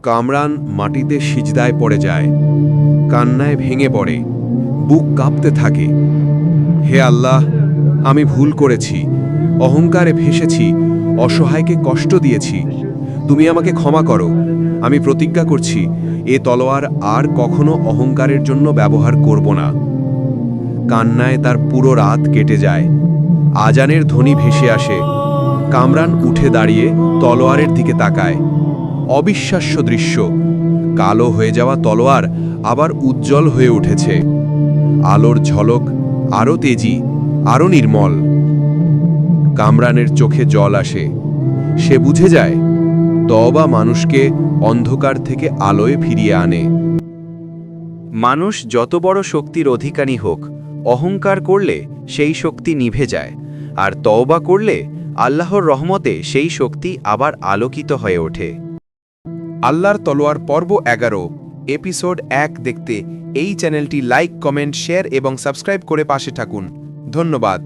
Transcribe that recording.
কামরান মাটিতে সিজদায় পড়ে যায়, কান্নায় ভেঙে পড়ে, বুক কাঁপতে থাকে। হে আল্লাহ, আমি ভুল করেছি, অহংকারে ভেসেছি, অসহায়কে কষ্ট দিয়েছি। তুমি আমাকে ক্ষমা করো। আমি প্রতিজ্ঞা করছি, এ তলোয়ার আর কখনো অহংকারের জন্য ব্যবহার করব না। কান্নায় তার পুরো রাত কেটে যায়। আজানের ধ্বনি ভেসে আসে। কামরান উঠে দাঁড়িয়ে তলোয়ারের দিকে তাকায়। অবিশ্বাস্য দৃশ্য, কালো হয়ে যাওয়া তলোয়ার আবার উজ্জ্বল হয়ে উঠেছে। আলোর ঝলক আরও তেজি, আরও নির্মল। কামরানের চোখে জল আসে। সে বুঝে যায়, তওবা মানুষকে অন্ধকার থেকে আলোয় ফিরিয়ে আনে। মানুষ যত বড় শক্তির অধিকারী হোক, অহংকার করলে সেই শক্তি নিভে যায়, আর তওবা করলে আল্লাহর রহমতে সেই শক্তি আবার আলোকিত হয়ে ওঠে। আল্লাহর তলোয়ার পর্ব 11 এপিসোড 1 দেখতে এই চ্যানেলটি লাইক, কমেন্ট, শেয়ার এবং সাবস্ক্রাইব করে পাশে থাকুন। ধন্যবাদ।